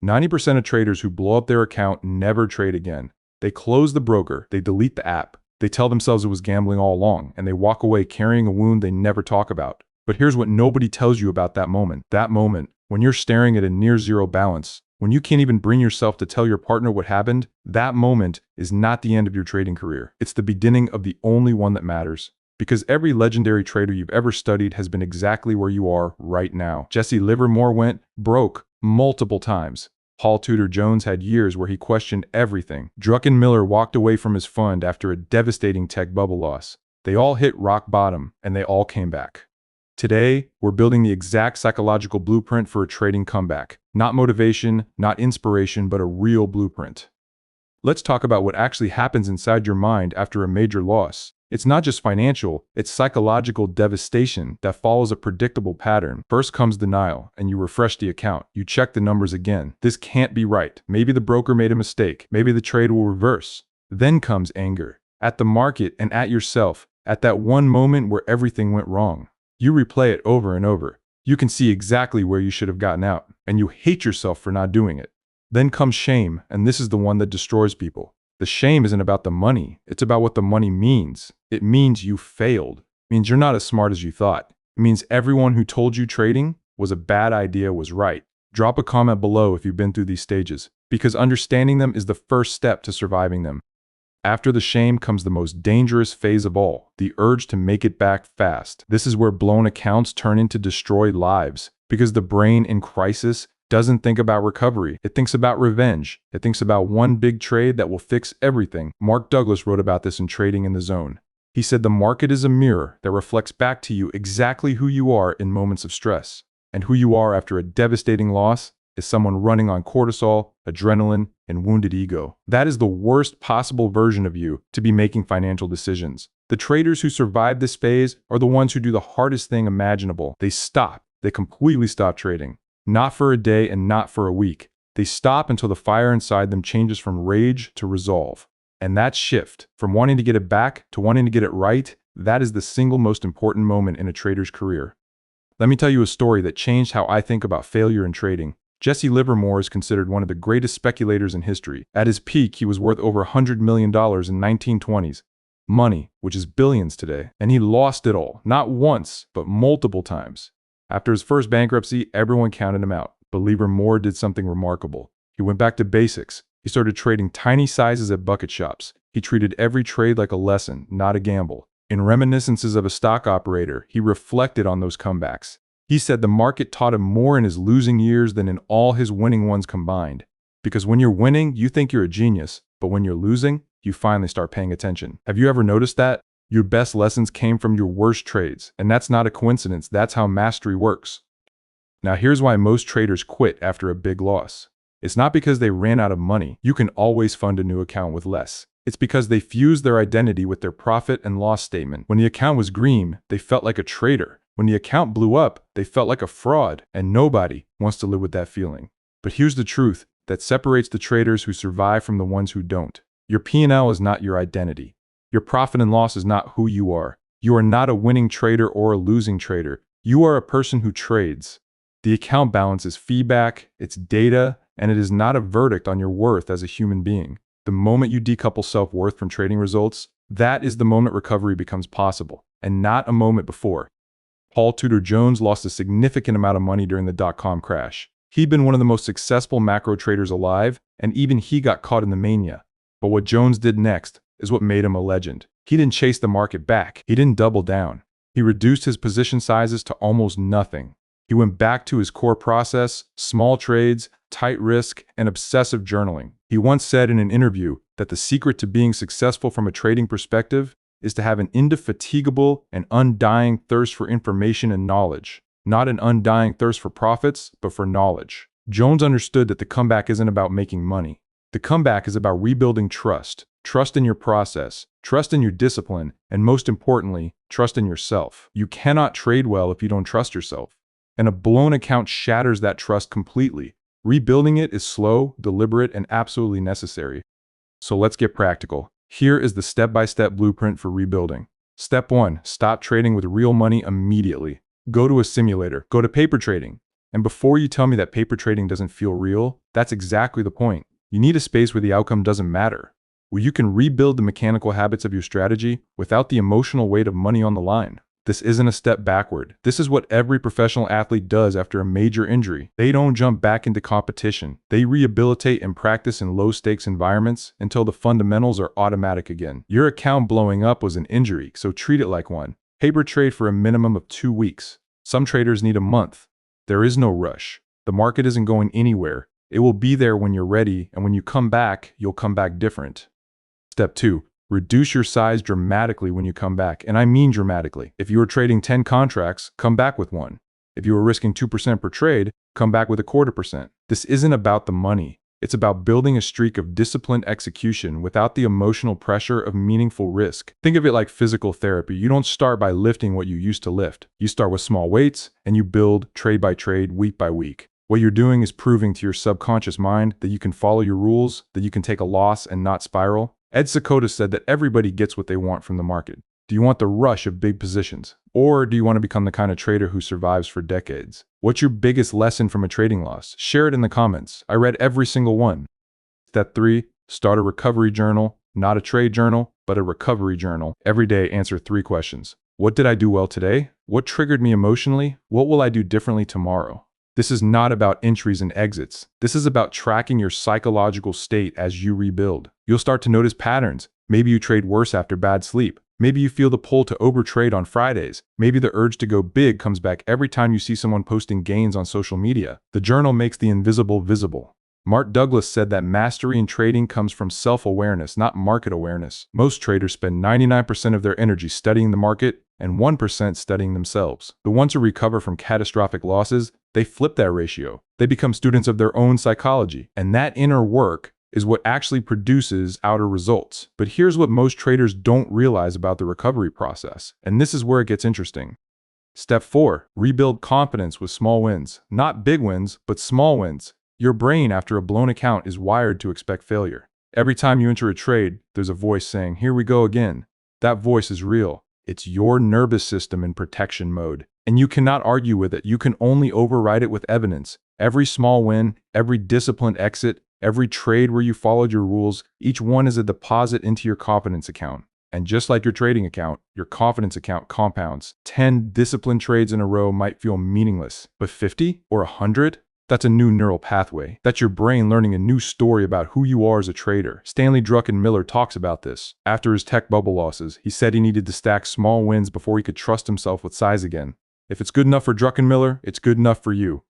90% of traders who blow up their account never trade again. They close the broker, they delete the app, they tell themselves it was gambling all along, and they walk away carrying a wound they never talk about. But here's what nobody tells you about that moment. That moment, when you're staring at a near zero balance, when you can't even bring yourself to tell your partner what happened, that moment is not the end of your trading career. It's the beginning of the only one that matters. Because every legendary trader you've ever studied has been exactly where you are right now. Jesse Livermore went broke multiple times. Paul Tudor Jones had years where he questioned everything. Druckenmiller walked away from his fund after a devastating tech bubble loss. They all hit rock bottom, and they all came back. Today, we're building the exact psychological blueprint for a trading comeback. Not motivation, not inspiration, but a real blueprint. Let's talk about what actually happens inside your mind after a major loss. It's not just financial, it's psychological devastation that follows a predictable pattern. First comes denial, and you refresh the account. You check the numbers again. This can't be right. Maybe the broker made a mistake. Maybe the trade will reverse. Then comes anger. At the market and at yourself. At that one moment where everything went wrong. You replay it over and over. You can see exactly where you should have gotten out, and you hate yourself for not doing it. Then comes shame, and this is the one that destroys people. The shame isn't about the money, it's about what the money means. It means you failed. It means you're not as smart as you thought. It means everyone who told you trading was a bad idea was right. Drop a comment below if you've been through these stages, because understanding them is the first step to surviving them. After the shame comes the most dangerous phase of all, the urge to make it back fast. This is where blown accounts turn into destroyed lives, because the brain in crisis doesn't think about recovery. It thinks about revenge. It thinks about one big trade that will fix everything. Mark Douglas wrote about this in Trading in the Zone. He said the market is a mirror that reflects back to you exactly who you are in moments of stress. And who you are after a devastating loss is someone running on cortisol, adrenaline, and wounded ego. That is the worst possible version of you to be making financial decisions. The traders who survive this phase are the ones who do the hardest thing imaginable. They stop. They completely stop trading. Not for a day and not for a week. They stop until the fire inside them changes from rage to resolve. And that shift, from wanting to get it back to wanting to get it right, that is the single most important moment in a trader's career. Let me tell you a story that changed how I think about failure in trading. Jesse Livermore is considered one of the greatest speculators in history. At his peak, he was worth over $100 million in 1920s. Money, which is billions today. And he lost it all, not once, but multiple times. After his first bankruptcy, everyone counted him out. But Livermore did something remarkable. He went back to basics. He started trading tiny sizes at bucket shops. He treated every trade like a lesson, not a gamble. In Reminiscences of a Stock Operator, he reflected on those comebacks. He said the market taught him more in his losing years than in all his winning ones combined. Because when you're winning, you think you're a genius. But when you're losing, you finally start paying attention. Have you ever noticed that? Your best lessons came from your worst trades, and that's not a coincidence. That's how mastery works. Now here's why most traders quit after a big loss. It's not because they ran out of money. You can always fund a new account with less. It's because they fused their identity with their profit and loss statement. When the account was green, they felt like a trader. When the account blew up, they felt like a fraud, and nobody wants to live with that feeling. But here's the truth that separates the traders who survive from the ones who don't. Your P&L is not your identity. Your profit and loss is not who you are. You are not a winning trader or a losing trader. You are a person who trades. The account balance is feedback, it's data, and it is not a verdict on your worth as a human being. The moment you decouple self-worth from trading results, that is the moment recovery becomes possible, and not a moment before. Paul Tudor Jones lost a significant amount of money during the dot-com crash. He'd been one of the most successful macro traders alive, and even he got caught in the mania. But what Jones did next is what made him a legend. He didn't chase the market back. He didn't double down. He reduced his position sizes to almost nothing. He went back to his core process, small trades, tight risk, and obsessive journaling. He once said in an interview that the secret to being successful from a trading perspective is to have an indefatigable and undying thirst for information and knowledge. Not an undying thirst for profits, but for knowledge. Jones understood that the comeback isn't about making money. The comeback is about rebuilding trust. Trust in your process, trust in your discipline, and most importantly, trust in yourself. You cannot trade well if you don't trust yourself. And a blown account shatters that trust completely. Rebuilding it is slow, deliberate, and absolutely necessary. So let's get practical. Here is the step-by-step blueprint for rebuilding. Step 1. Stop trading with real money immediately. Go to a simulator. Go to paper trading. And before you tell me that paper trading doesn't feel real, that's exactly the point. You need a space where the outcome doesn't matter, where you can rebuild the mechanical habits of your strategy without the emotional weight of money on the line. This isn't a step backward. This is what every professional athlete does after a major injury. They don't jump back into competition. They rehabilitate and practice in low-stakes environments until the fundamentals are automatic again. Your account blowing up was an injury, so treat it like one. Paper trade for a minimum of 2 weeks. Some traders need a month. There is no rush. The market isn't going anywhere. It will be there when you're ready, and when you come back, you'll come back different. Step 2. Reduce your size dramatically when you come back, and I mean dramatically. If you were trading 10 contracts, come back with 1. If you were risking 2% per trade, come back with 0.25%. This isn't about the money. It's about building a streak of disciplined execution without the emotional pressure of meaningful risk. Think of it like physical therapy. You don't start by lifting what you used to lift. You start with small weights, and you build trade by trade, week by week. What you're doing is proving to your subconscious mind that you can follow your rules, that you can take a loss and not spiral. Seykota said that everybody gets what they want from the market. Do you want the rush of big positions? Or do you want to become the kind of trader who survives for decades? What's your biggest lesson from a trading loss? Share it in the comments. I read every single one. Step 3. Start a recovery journal. Not a trade journal, but a recovery journal. Every day, answer 3 questions. What did I do well today? What triggered me emotionally? What will I do differently tomorrow? This is not about entries and exits. This is about tracking your psychological state as you rebuild. You'll start to notice patterns. Maybe you trade worse after bad sleep. Maybe you feel the pull to overtrade on Fridays. Maybe the urge to go big comes back every time you see someone posting gains on social media. The journal makes the invisible visible. Mark Douglas said that mastery in trading comes from self-awareness, not market awareness. Most traders spend 99% of their energy studying the market and 1% studying themselves. The ones who recover from catastrophic losses, they flip that ratio. They become students of their own psychology. And that inner work is what actually produces outer results. But here's what most traders don't realize about the recovery process. And this is where it gets interesting. Step 4. Rebuild confidence with small wins. Not big wins, but small wins. Your brain, after a blown account, is wired to expect failure. Every time you enter a trade, there's a voice saying, "Here we go again." That voice is real. It's your nervous system in protection mode. And you cannot argue with it. You can only override it with evidence. Every small win, every disciplined exit, every trade where you followed your rules, each one is a deposit into your confidence account. And just like your trading account, your confidence account compounds. 10 disciplined trades in a row might feel meaningless, but 50 or 100? That's a new neural pathway. That's your brain learning a new story about who you are as a trader. Stanley Druckenmiller talks about this. After his tech bubble losses, he said he needed to stack small wins before he could trust himself with size again. If it's good enough for Druckenmiller, it's good enough for you.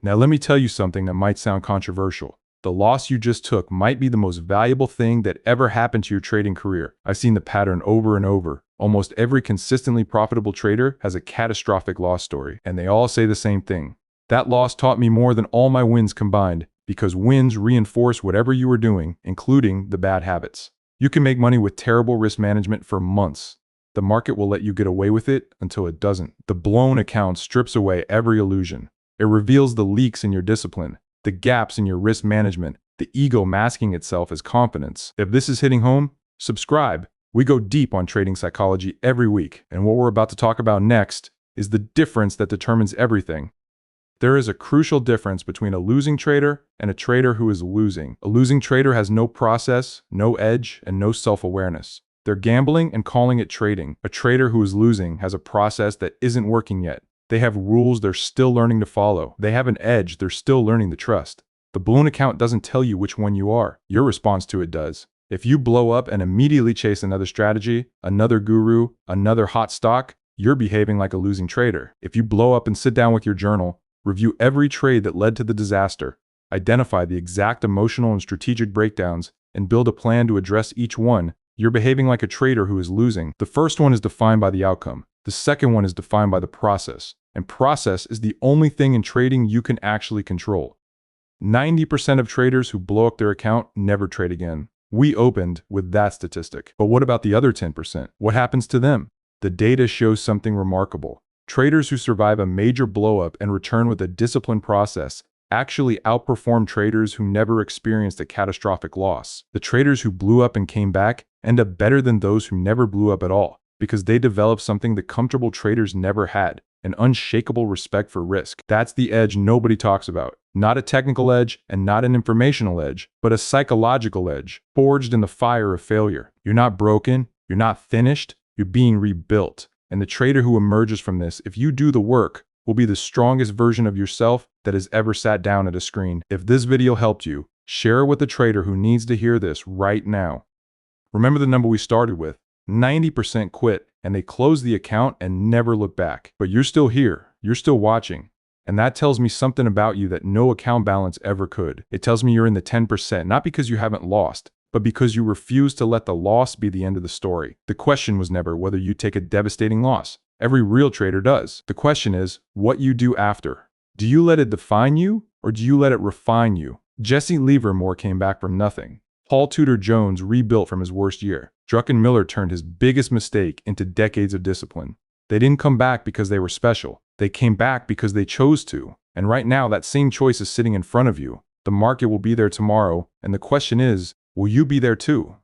Now let me tell you something that might sound controversial. The loss you just took might be the most valuable thing that ever happened to your trading career. I've seen the pattern over and over. Almost every consistently profitable trader has a catastrophic loss story, and they all say the same thing. That loss taught me more than all my wins combined, because wins reinforce whatever you were doing, including the bad habits. You can make money with terrible risk management for months. The market will let you get away with it until it doesn't. The blown account strips away every illusion. It reveals the leaks in your discipline, the gaps in your risk management, the ego masking itself as confidence. If this is hitting home, subscribe. We go deep on trading psychology every week, and what we're about to talk about next is the difference that determines everything. There is a crucial difference between a losing trader and a trader who is losing. A losing trader has no process, no edge, and no self-awareness. They're gambling and calling it trading. A trader who is losing has a process that isn't working yet. They have rules they're still learning to follow. They have an edge they're still learning to trust. The balloon account doesn't tell you which one you are. Your response to it does. If you blow up and immediately chase another strategy, another guru, another hot stock, you're behaving like a losing trader. If you blow up and sit down with your journal, review every trade that led to the disaster, identify the exact emotional and strategic breakdowns, and build a plan to address each one, you're behaving like a trader who is losing. The first one is defined by the outcome. The second one is defined by the process. And process is the only thing in trading you can actually control. 90% of traders who blow up their account never trade again. We opened with that statistic. But what about the other 10%? What happens to them? The data shows something remarkable. Traders who survive a major blowup and return with a disciplined process actually outperform traders who never experienced a catastrophic loss. The traders who blew up and came back end up better than those who never blew up at all, because they developed something that comfortable traders never had: an unshakable respect for risk. That's the edge nobody talks about. Not a technical edge and not an informational edge, but a psychological edge, forged in the fire of failure. You're not broken, you're not finished, you're being rebuilt. And the trader who emerges from this, if you do the work, will be the strongest version of yourself that has ever sat down at a screen. If this video helped you, share it with a trader who needs to hear this right now. Remember the number we started with. 90% quit, and they close the account and never look back. But you're still here, you're still watching. And that tells me something about you that no account balance ever could. It tells me you're in the 10%, not because you haven't lost, but because you refuse to let the loss be the end of the story. The question was never whether you take a devastating loss. Every real trader does. The question is what you do after. Do you let it define you, or do you let it refine you? Jesse Livermore came back from nothing. Paul Tudor Jones rebuilt from his worst year. Druckenmiller turned his biggest mistake into decades of discipline. They didn't come back because they were special. They came back because they chose to. And right now, that same choice is sitting in front of you. The market will be there tomorrow, and the question is, will you be there too?